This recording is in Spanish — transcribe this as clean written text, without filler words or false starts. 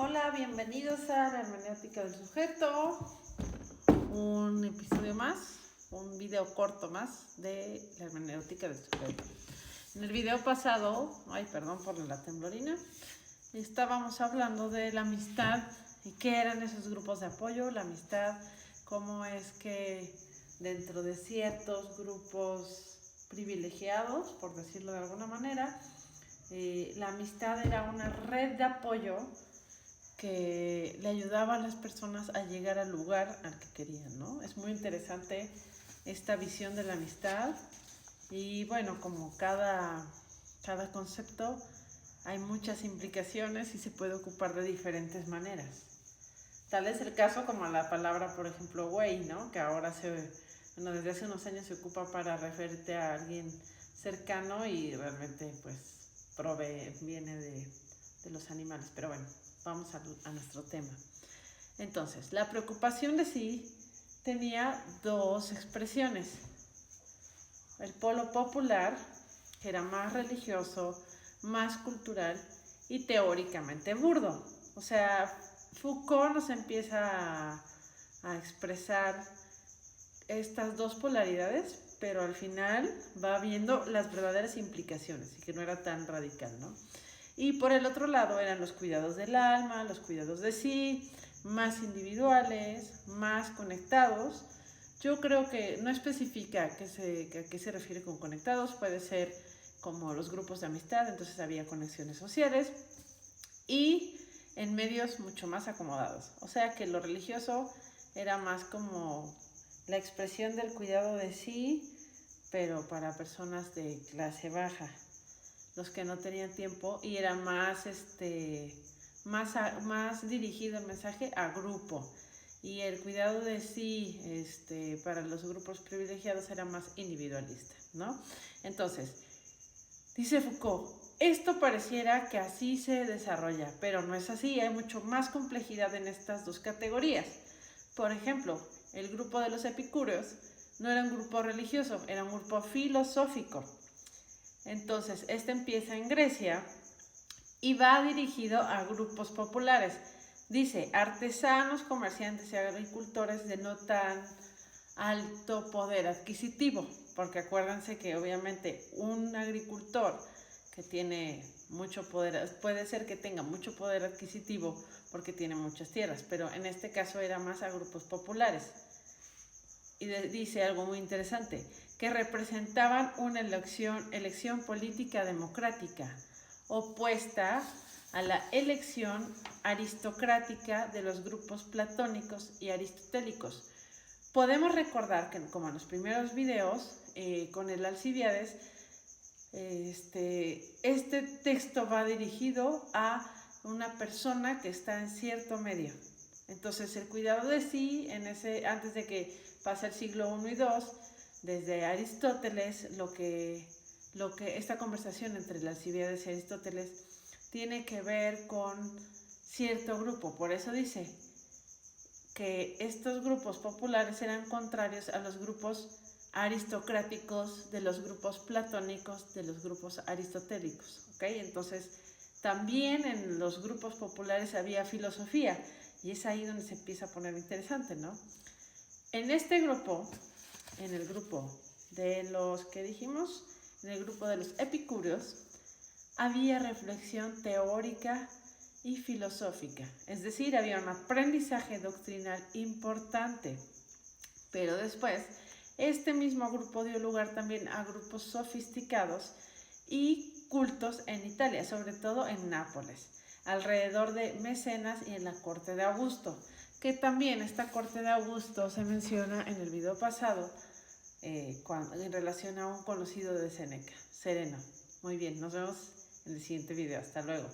Hola, bienvenidos a la hermenéutica del sujeto. Un episodio más, un video corto más de la hermenéutica del sujeto. En el video pasado, perdón por la temblorina, estábamos hablando de la amistad y qué eran esos grupos de apoyo, la amistad, cómo es que dentro de ciertos grupos privilegiados, por decirlo de alguna manera, la amistad era una red de apoyo que le ayudaba a las personas a llegar al lugar al que querían, ¿no? Es muy interesante esta visión de la amistad y bueno, como cada concepto hay muchas implicaciones y se puede ocupar de diferentes maneras. Tal es el caso como la palabra, por ejemplo, güey, ¿no? Que ahora desde hace unos años se ocupa para referirte a alguien cercano y realmente pues viene de los animales, pero bueno, vamos a nuestro tema. Entonces, la preocupación de sí tenía dos expresiones. El polo popular, que era más religioso, más cultural y teóricamente burdo. O sea, Foucault nos empieza a expresar estas dos polaridades, pero al final va viendo las verdaderas implicaciones y que no era tan radical, ¿no? Y por el otro lado eran los cuidados del alma, los cuidados de sí, más individuales, más conectados. Yo creo que no especifica a qué se refiere con conectados, puede ser como los grupos de amistad, entonces había conexiones sociales y en medios mucho más acomodados. O sea que lo religioso era más como la expresión del cuidado de sí, pero para personas de clase baja, los que no tenían tiempo, y era más dirigido el mensaje a grupo, y el cuidado de sí para los grupos privilegiados era más individualista, ¿no? Entonces, dice Foucault, esto pareciera que así se desarrolla, pero no es así, hay mucho más complejidad en estas dos categorías. Por ejemplo, el grupo de los epicúreos no era un grupo religioso, era un grupo filosófico. Entonces, empieza en Grecia y va dirigido a grupos populares. Dice, artesanos, comerciantes y agricultores de no tan alto poder adquisitivo, porque acuérdense que obviamente un agricultor que tiene mucho poder, puede ser que tenga mucho poder adquisitivo porque tiene muchas tierras, pero en este caso era más a grupos populares. Y dice algo muy interesante, que representaban una elección política democrática, opuesta a la elección aristocrática de los grupos platónicos y aristotélicos. Podemos recordar que, como en los primeros videos, con el Alcibiades, este texto va dirigido a una persona que está en cierto medio. Entonces, el cuidado de sí, antes de que pase el siglo I y II, desde Aristóteles, esta conversación entre el Alcibiades y Aristóteles tiene que ver con cierto grupo. Por eso dice que estos grupos populares eran contrarios a los grupos aristocráticos, de los grupos platónicos, de los grupos aristotélicos, ¿ok? Entonces, también en los grupos populares había filosofía, y es ahí donde se empieza a poner interesante, ¿no? En este grupo, en el grupo de los que dijimos, en el grupo de los epicúreos, había reflexión teórica y filosófica, es decir, había un aprendizaje doctrinal importante, pero después este mismo grupo dio lugar también a grupos sofisticados y cultos en Italia, sobre todo en Nápoles, alrededor de Mecenas y en la corte de Augusto, que también esta corte de Augusto se menciona en el video pasado en relación a un conocido de Séneca, Sereno. Muy bien, nos vemos en el siguiente video. Hasta luego.